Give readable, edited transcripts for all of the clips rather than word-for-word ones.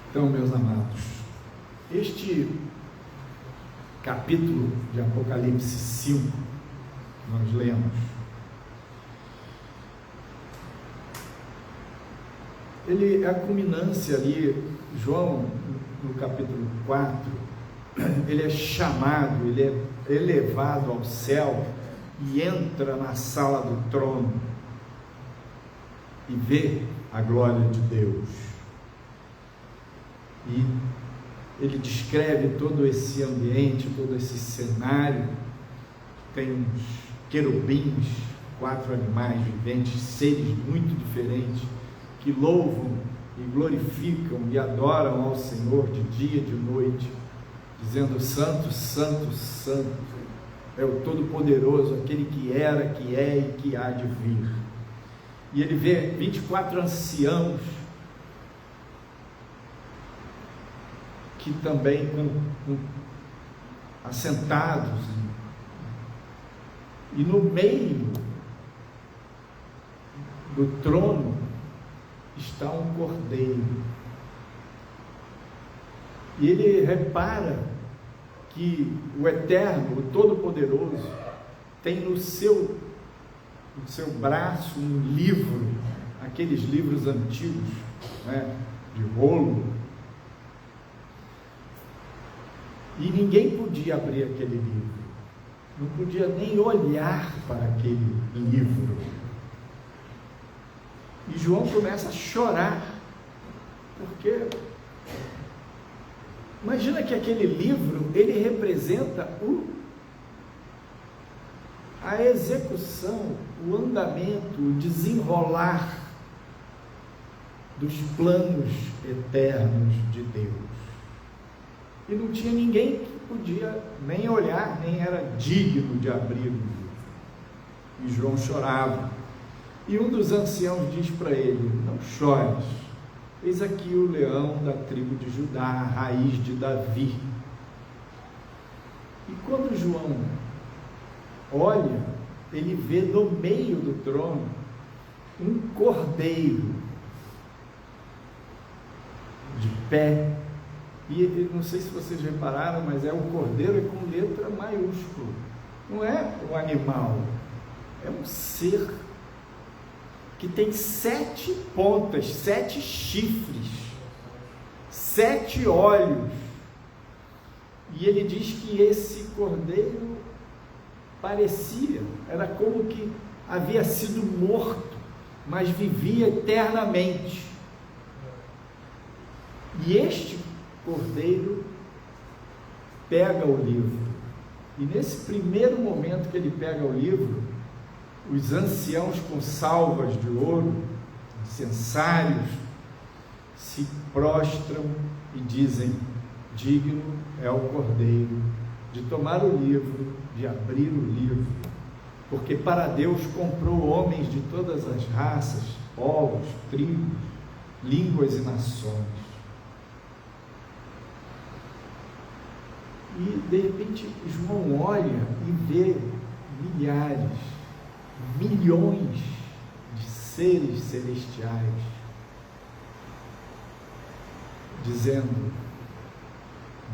Então, meus amados, este capítulo de Apocalipse 5 que nós lemos, ele é a culminância ali. João, no capítulo 4, ele é chamado, ele é elevado ao céu e entra na sala do trono e vê a glória de Deus. E ele descreve todo esse ambiente, todo esse cenário. Tem uns querubins, 4 animais viventes, seres muito diferentes, que louvam e glorificam e adoram ao Senhor de dia e de noite, dizendo: Santo, Santo, Santo é o Todo-Poderoso, aquele que era, que é e que há de vir. E ele vê 24 anciãos, que também assentados, e no meio do trono está um cordeiro. E ele repara que o Eterno, o Todo-Poderoso, tem no seu braço um livro, aqueles livros antigos, né, de rolo, e ninguém podia abrir aquele livro, não podia nem olhar para aquele livro. E João começa a chorar, porque imagina que aquele livro, ele representa a execução, o andamento, o desenrolar dos planos eternos de Deus. E não tinha ninguém que podia nem olhar, nem era digno de abrir o livro. E João chorava. E um dos anciãos diz para ele: não chores, eis aqui o leão da tribo de Judá, a raiz de Davi. E quando João olha, ele vê no meio do trono um cordeiro de pé. E não sei se vocês repararam, mas o cordeiro é com letra maiúscula, não é um animal, é um ser que tem 7 pontas, 7 chifres, 7 olhos. E ele diz que esse cordeiro era como que havia sido morto, mas vivia eternamente. E este cordeiro pega o livro, e nesse primeiro momento que ele pega o livro, os anciãos com salvas de ouro, incensários, se prostram e dizem: digno é o cordeiro de tomar o livro, de abrir o livro, porque para Deus comprou homens de todas as raças, povos, tribos, línguas e nações. E de repente João olha e vê milhares, milhões de seres celestiais dizendo: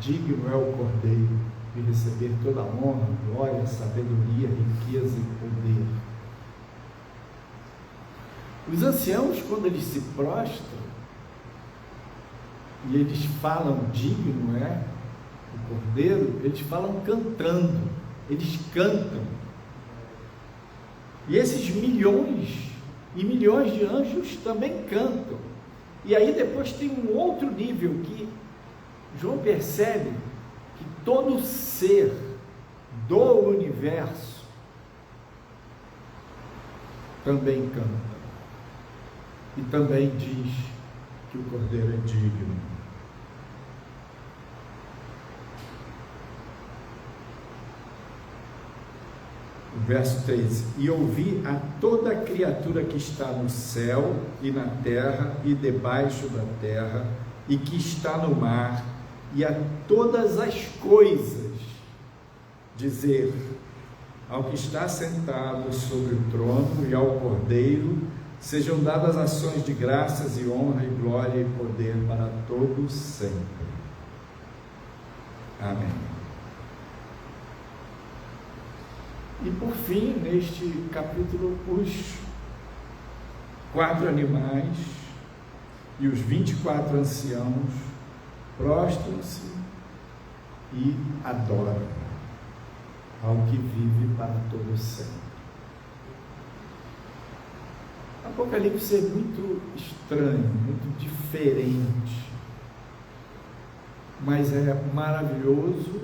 digno é o cordeiro de receber toda a honra, glória, sabedoria, riqueza e poder. Os anciãos, quando eles se prostram e eles falam digno é o cordeiro, eles falam cantando, eles cantam. E esses milhões e milhões de anjos também cantam. E aí depois tem um outro nível que João percebe que todo ser do universo também canta. E também diz que o cordeiro é digno. O verso 13: e ouvi a toda criatura que está no céu e na terra e debaixo da terra e que está no mar, e a todas as coisas dizer ao que está sentado sobre o trono e ao cordeiro: sejam dadas ações de graças e honra e glória e poder para todos sempre. Amém. E por fim, neste capítulo, os 4 animais e os 24 anciãos prostram-se e adoram ao que vive para todo sempre. Apocalipse é muito estranho, muito diferente, mas é maravilhoso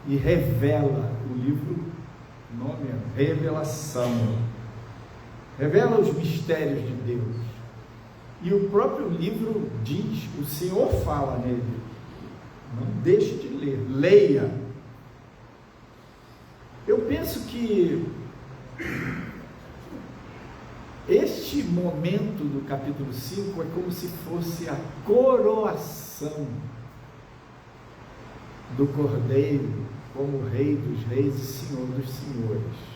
e revela. O livro, o nome é Revelação, revela os mistérios de Deus. E o próprio livro diz, o Senhor fala nele, não deixe de ler, leia. Eu penso que este momento do capítulo 5 é como se fosse a coroação do Cordeiro como Rei dos Reis e Senhor dos Senhores.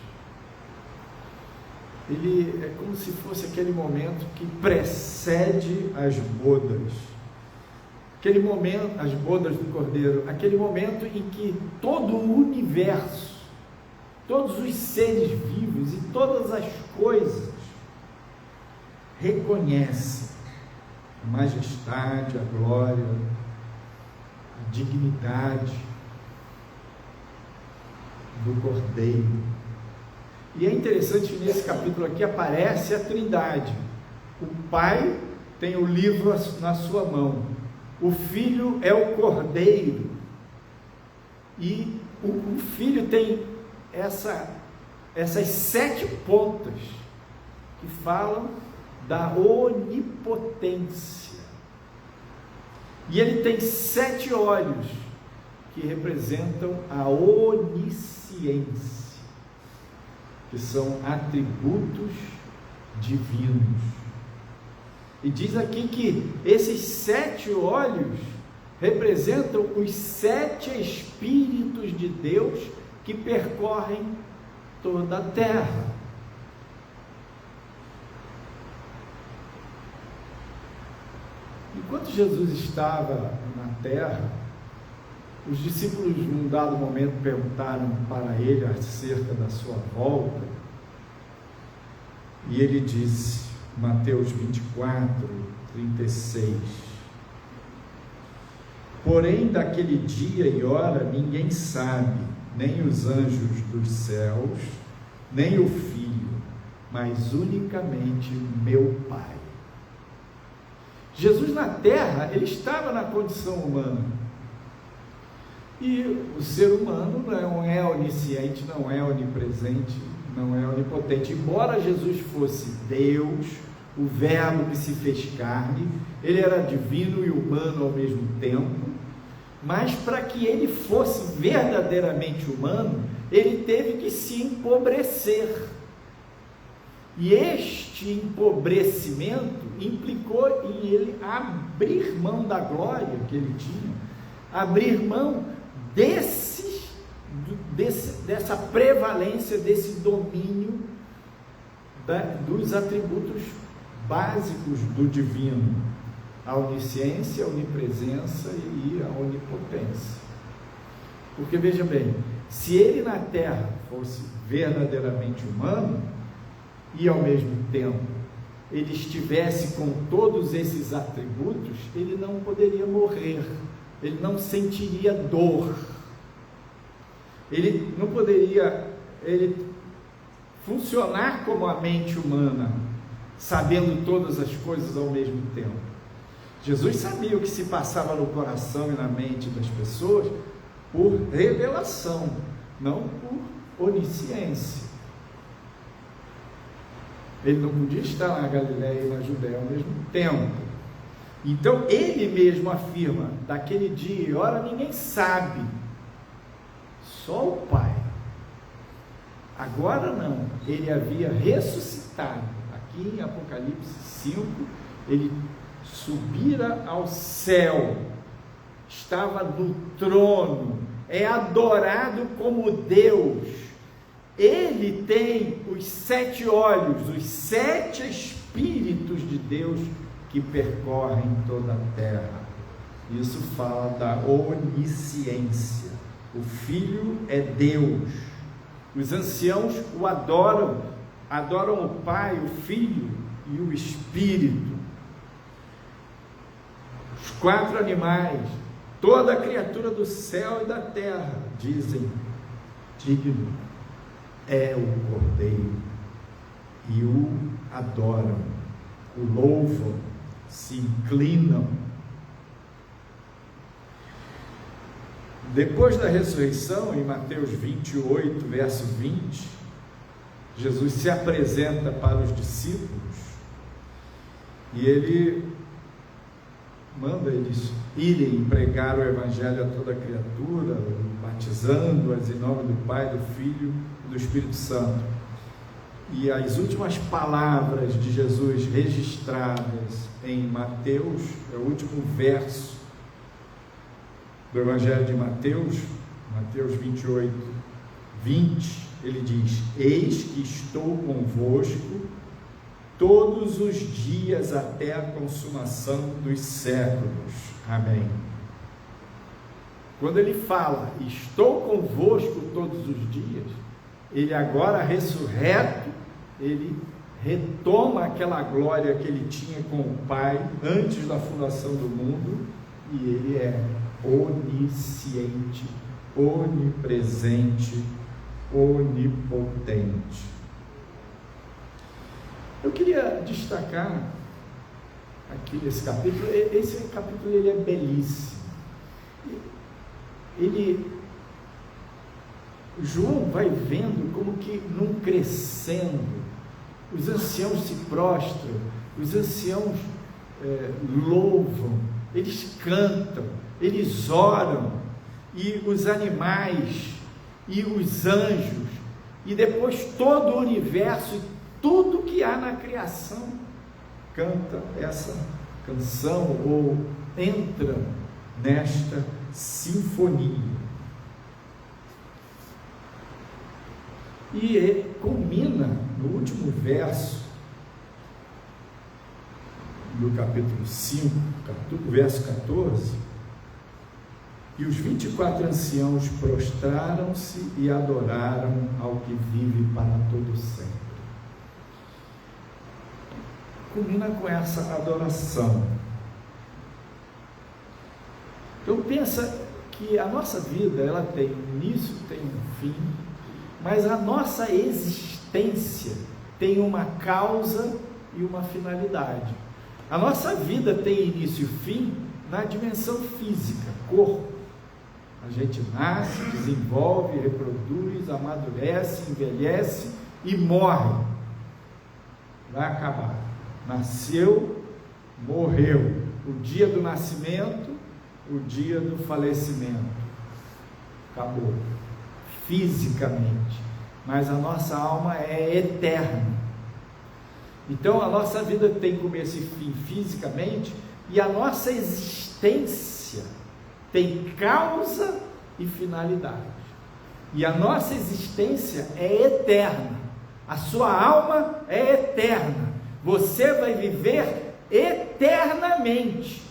Ele é como se fosse aquele momento que precede as bodas. Aquele momento, as bodas do Cordeiro, aquele momento em que todo o universo, todos os seres vivos e todas as coisas reconhecem a majestade, a glória, a dignidade do Cordeiro. E é interessante que nesse capítulo aqui aparece a Trindade. O Pai tem o livro na sua mão, o Filho é o Cordeiro, e o Filho tem essas 7 pontas que falam da onipotência, e ele tem 7 olhos que representam a onisciência, que são atributos divinos. E diz aqui que esses 7 olhos representam os 7 Espíritos de Deus que percorrem toda a terra. Enquanto Jesus estava na terra, os discípulos, num dado momento, perguntaram para ele acerca da sua volta, e ele disse, Mateus 24, 36, porém daquele dia e hora ninguém sabe, nem os anjos dos céus, nem o Filho, mas unicamente meu Pai. Jesus na terra, ele estava na condição humana, e o ser humano não é onisciente, não é onipresente, não é onipotente. Embora Jesus fosse Deus, o Verbo que se fez carne, ele era divino e humano ao mesmo tempo, mas para que ele fosse verdadeiramente humano, ele teve que se empobrecer. E este empobrecimento implicou em ele abrir mão da glória que ele tinha, abrir mão dessa prevalência, desse domínio dos atributos básicos do divino, a onisciência, a onipresença e a onipotência. Porque veja bem, se ele na terra fosse verdadeiramente humano, e ao mesmo tempo ele estivesse com todos esses atributos, ele não poderia morrer, ele não sentiria dor, ele não poderia funcionar como a mente humana, sabendo todas as coisas ao mesmo tempo. Jesus sabia o que se passava no coração e na mente das pessoas por revelação, não por onisciência. Ele não podia estar na Galileia e na Judéia ao mesmo tempo. Então ele mesmo afirma, daquele dia e hora ninguém sabe, só o Pai. Agora não, ele havia ressuscitado. Aqui em Apocalipse 5, ele subira ao céu, estava no trono, é adorado como Deus. Ele tem os 7 olhos, os 7 espíritos de Deus que percorrem toda a terra. Isso fala da onisciência. O Filho é Deus. Os anciãos o adoram, adoram o Pai, o Filho e o Espírito. Os 4 animais, toda a criatura do céu e da terra dizem: digno é o Cordeiro, e o adoram, o louvam, se inclinam. Depois da ressurreição, em Mateus 28, verso 20, Jesus se apresenta para os discípulos e ele manda eles irem pregar o Evangelho a toda criatura, batizando-as em nome do Pai, do Filho e do Espírito Santo. E as últimas palavras de Jesus registradas em Mateus, é o último verso do Evangelho de Mateus, Mateus 28, 20, ele diz: eis que estou convosco todos os dias até a consumação dos séculos. Amém. Quando ele fala, estou convosco todos os dias, ele agora ressurreto, ele retoma aquela glória que ele tinha com o Pai antes da fundação do mundo, e ele é onisciente, onipresente, onipotente. Eu queria destacar aqui esse capítulo. Esse capítulo ele é belíssimo. João vai vendo como que num crescendo, os anciãos se prostram, os anciãos louvam, eles cantam, eles oram, e os animais, e os anjos, e depois todo o universo, tudo que há na criação, canta essa canção, ou entra nesta sinfonia. E culmina no último verso do capítulo 5, verso 14, e os 24 anciãos prostraram-se e adoraram ao que vive para todo sempre. Culmina com essa adoração. Então pensa que a nossa vida, ela tem um início, tem um fim, mas a nossa existência tem uma causa e uma finalidade. A nossa vida tem início e fim na dimensão física, corpo. A gente nasce, desenvolve, reproduz, amadurece, envelhece e morre. Vai acabar. Nasceu, morreu. O dia do nascimento, o dia do falecimento. Acabou. Fisicamente. Mas a nossa alma é eterna. Então a nossa vida tem começo e fim fisicamente, e a nossa existência tem causa e finalidade. E a nossa existência é eterna. A sua alma é eterna. Você vai viver eternamente.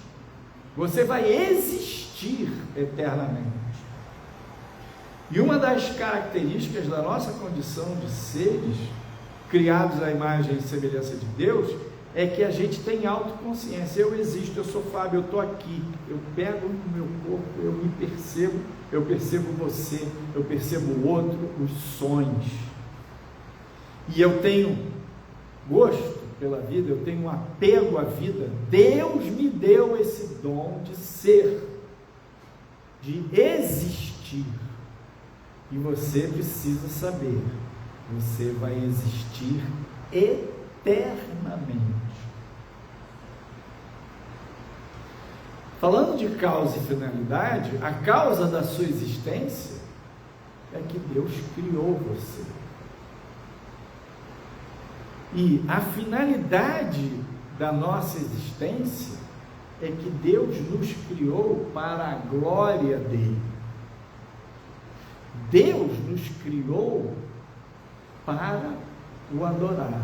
Você vai existir eternamente. E uma das características da nossa condição de seres criados à imagem e semelhança de Deus é que a gente tem autoconsciência. Eu existo, eu sou Fábio, eu estou aqui, eu pego no meu corpo, eu me percebo, eu percebo você, eu percebo o outro, os sonhos, e eu tenho gosto pela vida, eu tenho um apego à vida. Deus me deu esse dom de ser, de existir, e você precisa saber, você vai existir eternamente. Falando de causa e finalidade, a causa da sua existência é que Deus criou você. E a finalidade da nossa existência é que Deus nos criou para a glória dele. Deus nos criou para o adorar.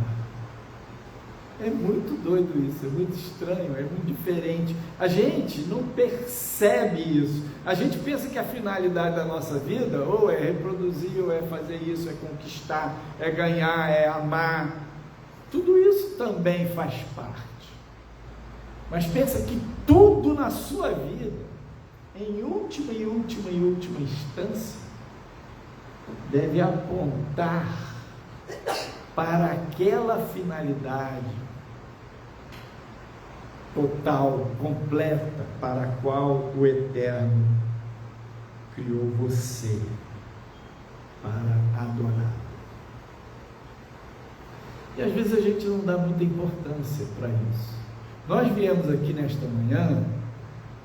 É muito doido isso, é muito estranho, é muito diferente. A gente não percebe isso. A gente pensa que a finalidade da nossa vida ou é reproduzir, ou é fazer isso, é conquistar, é ganhar, é amar. Tudo isso também faz parte. Mas pensa que tudo na sua vida, em última instância, deve apontar para aquela finalidade total, completa, para a qual o Eterno criou você para adorar. E às vezes a gente não dá muita importância para isso. Nós viemos aqui nesta manhã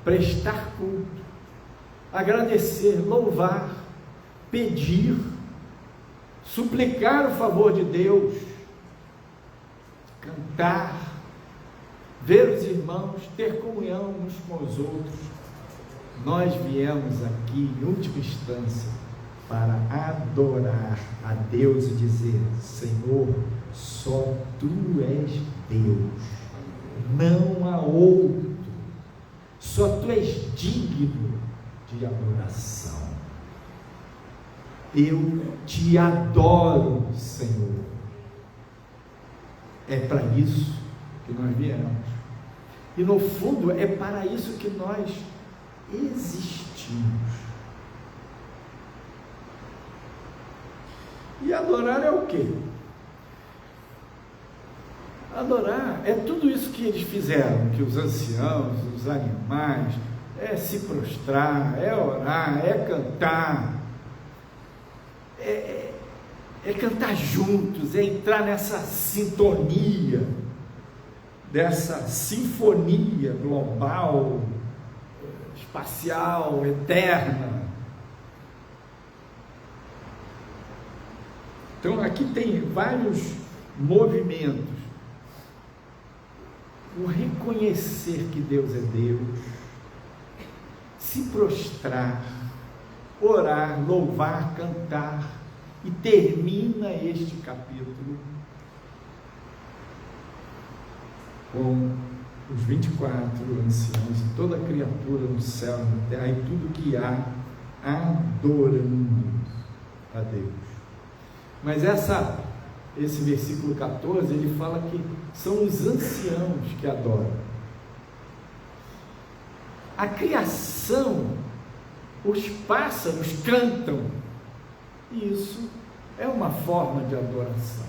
prestar culto, agradecer, louvar, pedir, suplicar o favor de Deus, cantar, ver os irmãos, ter comunhão uns com os outros. Nós viemos aqui, em última instância, para adorar a Deus e dizer: Senhor, só Tu és Deus, não há outro, só Tu és digno de adoração. Eu Te adoro, Senhor. É para isso que nós viemos. E no fundo é para isso que nós existimos. E adorar é o quê? Adorar é tudo isso que eles fizeram, que os anciãos, os animais, é se prostrar, é orar, é cantar, é cantar juntos, é entrar nessa sintonia, dessa sinfonia global, espacial, eterna. Então aqui tem vários movimentos. O reconhecer que Deus é Deus, se prostrar, orar, louvar, cantar, e termina este capítulo com os 24 anciãos e toda criatura no céu e na terra e tudo que há adorando a Deus. Mas esse versículo 14, ele fala que são os anciãos que adoram. A criação, os pássaros cantam, e isso é uma forma de adoração.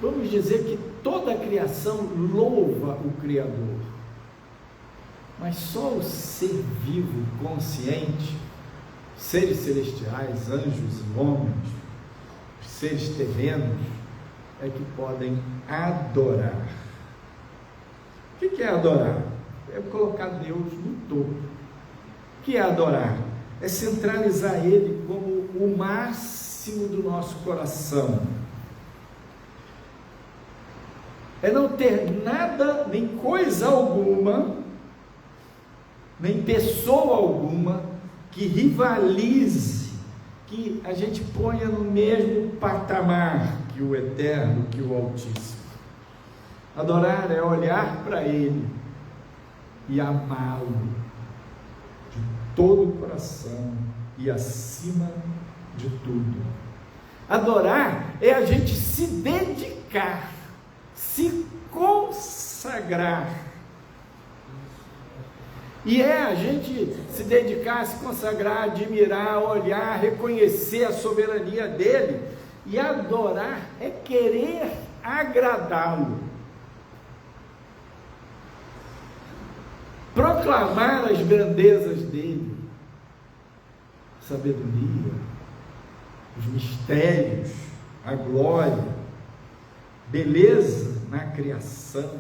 Vamos dizer que toda a criação louva o Criador, mas só o ser vivo, consciente, seres celestiais, anjos e homens, seres terrenos, é que podem adorar. O que é adorar? É colocar Deus no topo. O que é adorar? É centralizar Ele como o máximo do nosso coração. É não ter nada, nem coisa alguma, nem pessoa alguma que rivalize, que a gente ponha no mesmo patamar que o Eterno, que o Altíssimo. Adorar é olhar para Ele e amá-lo de todo o coração e acima de tudo. Adorar é a gente se dedicar, se consagrar. E é a gente se dedicar, se consagrar, admirar, olhar, reconhecer a soberania dele. E adorar é querer agradá-lo. Proclamar as grandezas dele, sabedoria, os mistérios, a glória, beleza na criação.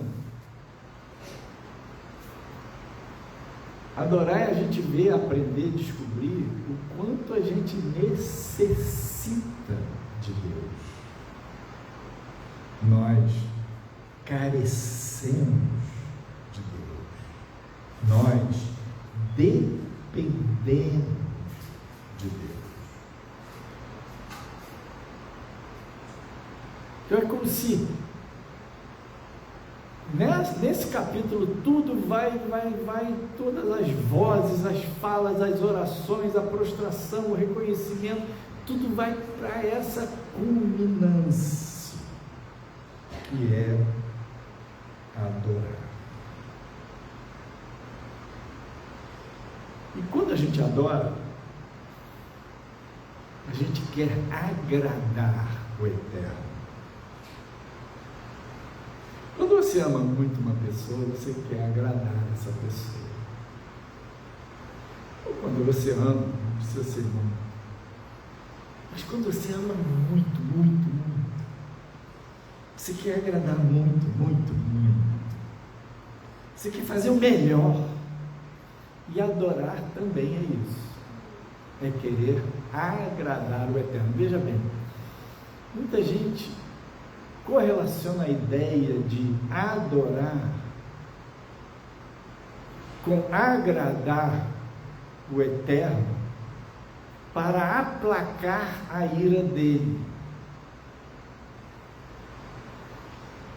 Adorar é a gente ver, aprender, descobrir o quanto a gente necessita de Deus. Nós carecemos de Deus. Nós dependemos de Deus. Então é como se nesse capítulo tudo vai, todas as vozes, as falas, as orações, a prostração, o reconhecimento, tudo vai para essa culminância, que é adorar. E quando a gente adora, a gente quer agradar o Eterno. Quando você ama muito uma pessoa, você quer agradar essa pessoa. Ou quando você ama, não precisa ser irmão. Mas quando você ama muito, muito, muito, você quer agradar muito, muito, muito. Você quer fazer o melhor. E adorar também é isso. É querer agradar o Eterno. Veja bem, muita gente correlaciona a ideia de adorar com agradar o Eterno para aplacar a ira dele.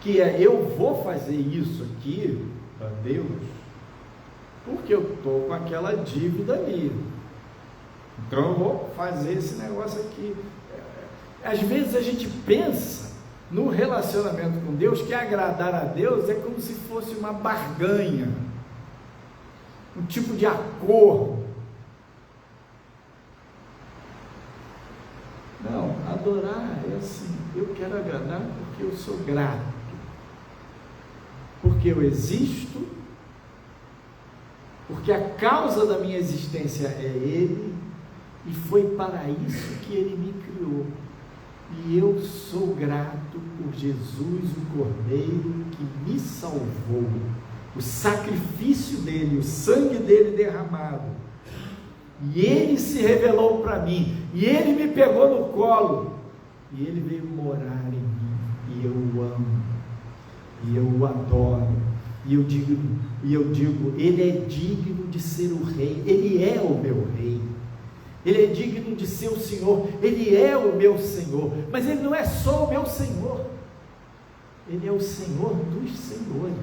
Que é, eu vou fazer isso aqui para Deus porque eu estou com aquela dívida ali. Então eu vou fazer esse negócio aqui. Às vezes a gente pensa no relacionamento com Deus que agradar a Deus é como se fosse uma barganha, um tipo de acordo. Não, adorar é assim, eu quero agradar porque eu sou grato, porque eu existo, porque a causa da minha existência é Ele, e foi para isso que Ele me criou. E eu sou grato por Jesus, o Cordeiro que me salvou, o sacrifício dele, o sangue dele derramado. E ele se revelou para mim, e ele me pegou no colo, e ele veio morar em mim, e eu o amo, e eu o adoro, e eu digo, ele é digno de ser o rei, ele é o meu rei. Ele é digno de ser o Senhor, Ele é o meu Senhor, mas Ele não é só o meu Senhor, Ele é o Senhor dos senhores,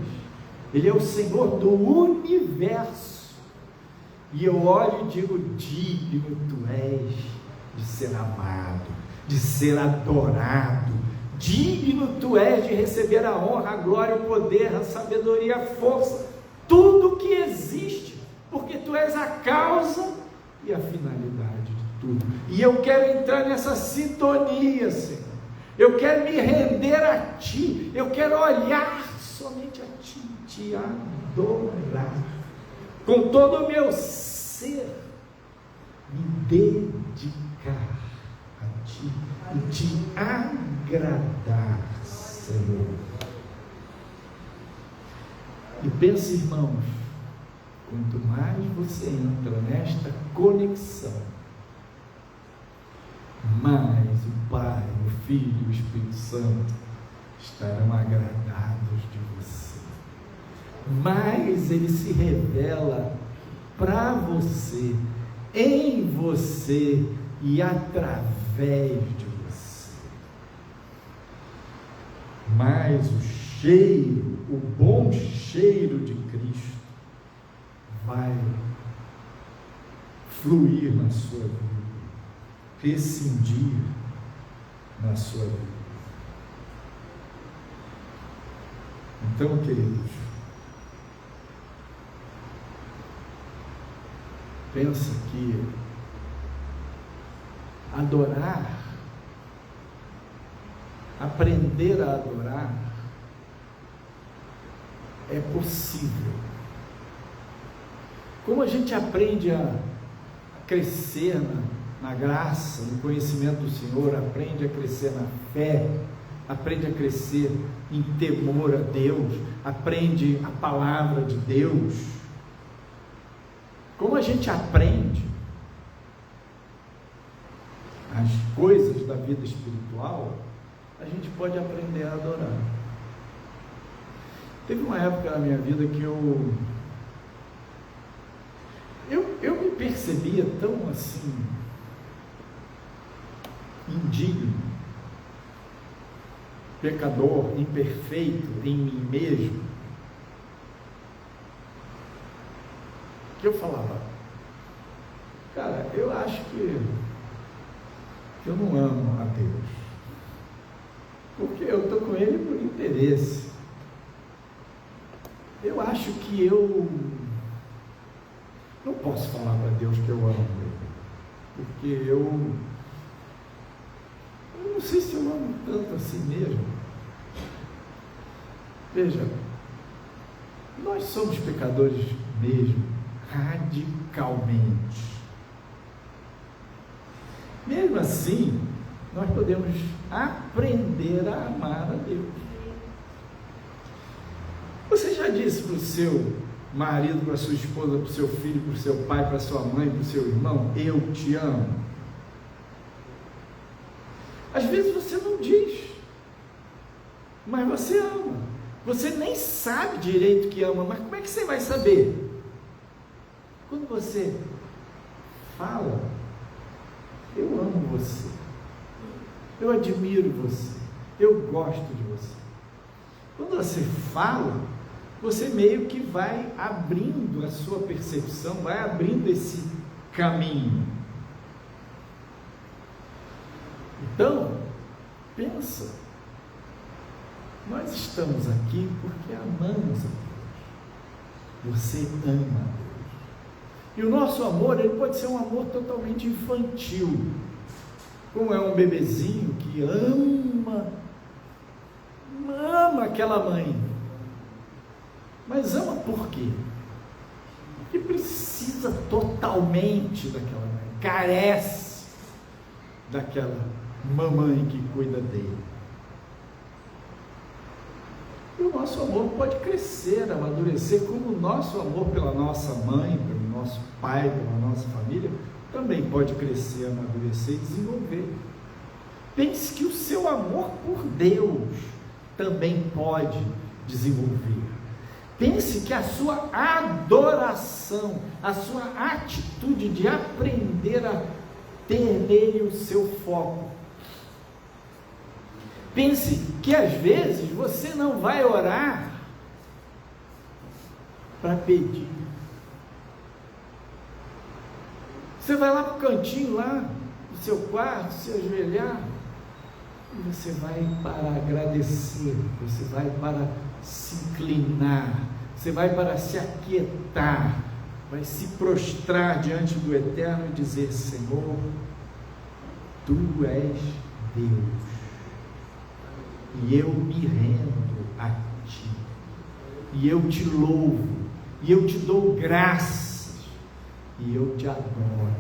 Ele é o Senhor do universo, e eu olho e digo, digno Tu és de ser amado, de ser adorado, digno Tu és de receber a honra, a glória, o poder, a sabedoria, a força, tudo que existe, porque Tu és a causa e a finalidade de tudo, e eu quero entrar nessa sintonia, Senhor, eu quero me render a Ti, eu quero olhar somente a Ti, Te adorar, com todo o meu ser, me dedicar a Ti, e Te agradar, Senhor. E pense, irmãos, quanto mais você entra nesta conexão, mais o Pai, o Filho e o Espírito Santo estarão agradados de você. Mais Ele se revela para você, em você e através de você. Mais o cheiro, o bom cheiro de Cristo vai fluir na sua vida, rescindir na sua vida. Então, queridos, pensa que adorar, aprender a adorar, é possível. Como a gente aprende a crescer na graça, no conhecimento do Senhor, aprende a crescer na fé, aprende a crescer em temor a Deus, aprende a palavra de Deus. Como a gente aprende as coisas da vida espiritual, a gente pode aprender a adorar. Teve uma época na minha vida que eu me percebia tão assim, indigno, pecador, imperfeito em mim mesmo, que eu falava, cara, eu acho que eu não amo a Deus, porque eu estou com Ele por interesse. Eu acho que eu não posso falar para Deus que eu amo Ele, porque eu não sei se eu amo tanto assim mesmo. Veja, nós somos pecadores mesmo, radicalmente. Mesmo assim, nós podemos aprender a amar a Deus. Você já disse para o seu marido, para a sua esposa, para o seu filho, para o seu pai, para a sua mãe, para o seu irmão, eu te amo? Às vezes você não diz, mas você ama. Você nem sabe direito que ama, mas como é que você vai saber? Quando você fala, eu amo você, eu admiro você, eu gosto de você. Quando você fala, você meio que vai abrindo a sua percepção, vai abrindo esse caminho. Então, pensa, nós estamos aqui porque amamos a Deus. Você ama a Deus. E o nosso amor, ele pode ser um amor totalmente infantil, como é um bebezinho que ama aquela mãe. Mas ama por quê? Porque precisa totalmente daquela mãe, carece daquela mamãe que cuida dele. E o nosso amor pode crescer, amadurecer, como o nosso amor pela nossa mãe, pelo nosso pai, pela nossa família, também pode crescer, amadurecer e desenvolver. Pense que o seu amor por Deus também pode desenvolver. Pense que a sua adoração, a sua atitude de aprender a ter nele o seu foco. Pense que às vezes você não vai orar para pedir. Você vai lá para o cantinho, lá no seu quarto, se ajoelhar, e você vai para agradecer, você vai para se inclinar, você vai para se aquietar, vai se prostrar diante do Eterno e dizer: Senhor, Tu és Deus, e eu me rendo a Ti, e eu Te louvo, e eu Te dou graças, e eu Te adoro.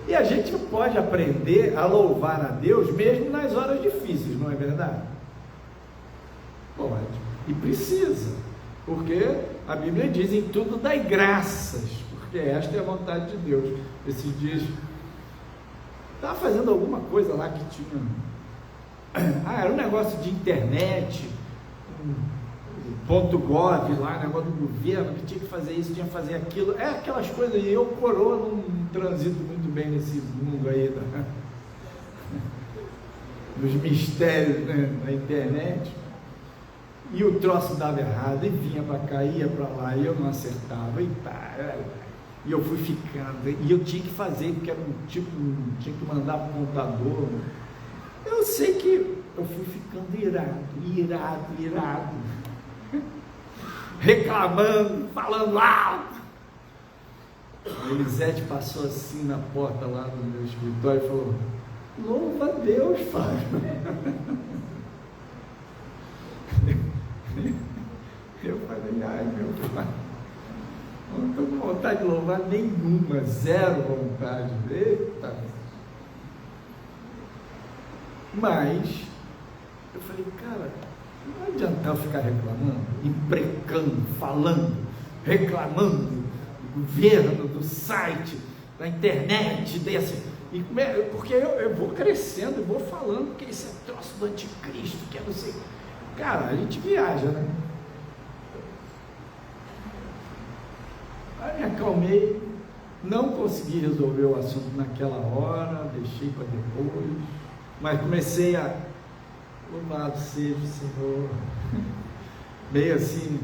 E a gente pode aprender a louvar a Deus mesmo nas horas difíceis, não é verdade? Pode, e precisa, porque a Bíblia diz: em tudo dai graças, porque esta é a vontade de Deus. Esses dias estava fazendo alguma coisa lá que tinha, era um negócio de internet, .gov lá, negócio do governo, que tinha que fazer isso, tinha que fazer aquilo, aquelas coisas, e eu coroa, não transito muito bem nesse mundo aí dos mistérios, né, da internet, e o troço dava errado, e vinha para cá, ia para lá, e eu não acertava, e eu fui ficando, e eu tinha que fazer, porque era tinha que mandar para o computador. Eu sei que eu fui ficando irado, reclamando, falando alto. A Elisete passou assim na porta lá do meu escritório e falou: louva a Deus, Fábio. Eu falei: ai, meu pai, não estou com vontade de louvar nenhuma, zero vontade. Eita! Mas eu falei: cara, não adianta eu ficar reclamando, imprecando, falando, reclamando do governo, do site, da internet, porque eu vou crescendo, eu vou falando que esse é troço do anticristo, que é não sei. Cara, a gente viaja, né? Aí me acalmei, não consegui resolver o assunto naquela hora, deixei para depois, mas comecei a: louvado seja o Senhor, meio assim,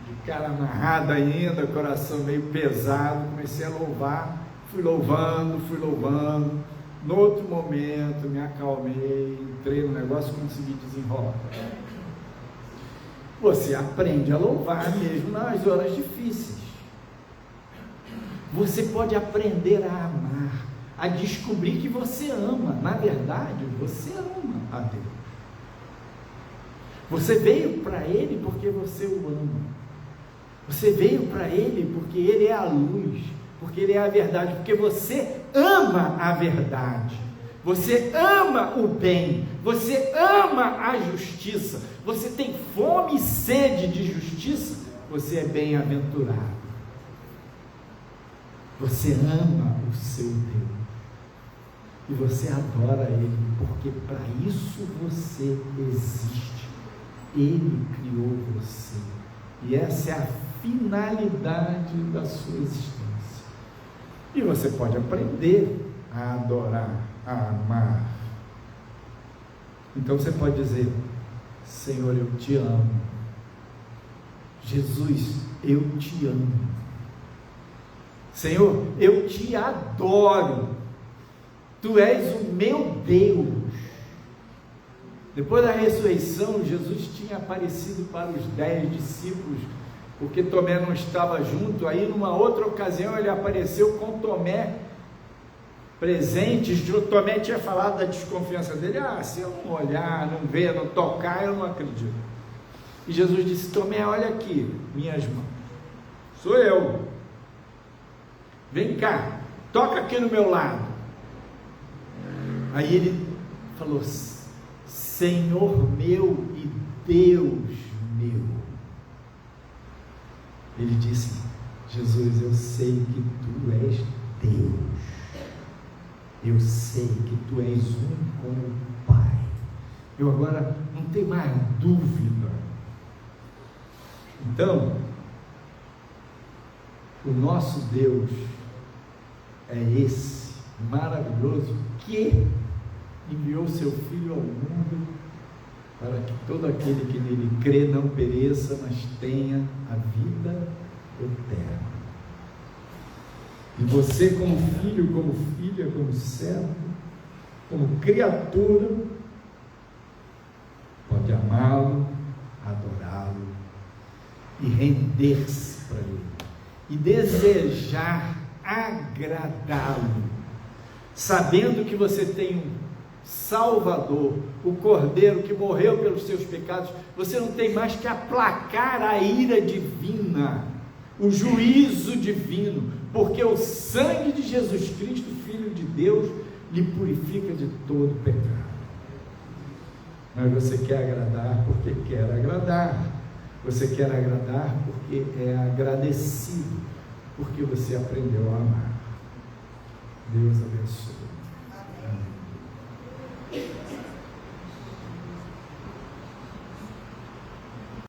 de cara amarrado ainda, coração meio pesado, comecei a louvar, fui louvando. No outro momento, me acalmei, entrei no negócio e consegui desenrolar. Você aprende a louvar mesmo nas horas difíceis. Você pode aprender a amar, a descobrir que você ama. Na verdade, você ama a Deus. Você veio para Ele porque você o ama. Você veio para Ele porque Ele é a luz, porque Ele é a verdade, porque você ama a verdade, você ama o bem, você ama a justiça, você tem fome e sede de justiça, você é bem-aventurado. Você ama o seu Deus e você adora Ele, porque para isso você existe. Ele criou você e essa é a finalidade da sua existência. E você pode aprender a adorar, a amar. Então você pode dizer: Senhor, eu te amo. Jesus, eu te amo. Senhor, eu te adoro. Tu és o meu Deus. Depois da ressurreição, Jesus tinha aparecido para os 10 discípulos, porque Tomé não estava junto. Aí numa outra ocasião ele apareceu com Tomé presentes. Tomé tinha falado da desconfiança dele: se eu não olhar, não ver, não tocar, eu não acredito. E Jesus disse: Tomé, olha aqui, minhas mãos, sou eu, vem cá, toca aqui no meu lado. Aí ele falou: Senhor meu e Deus meu. Ele disse: Jesus, eu sei que tu és Deus, eu sei que tu és um com o Pai. Eu agora não tenho mais dúvida. Então, o nosso Deus é esse maravilhoso que enviou seu Filho ao mundo para que todo aquele que nele crê não pereça, mas tenha a vida eterna. E você, como filho, como filha, como servo, como criatura, pode amá-lo, adorá-lo e render-se para ele e desejar agradá-lo, sabendo que você tem um Salvador, o Cordeiro que morreu pelos seus pecados. Você não tem mais que aplacar a ira divina, o juízo divino, porque o sangue de Jesus Cristo, Filho de Deus, lhe purifica de todo pecado. Mas você quer agradar porque quer agradar, você quer agradar porque é agradecido, porque você aprendeu a amar. Deus abençoe.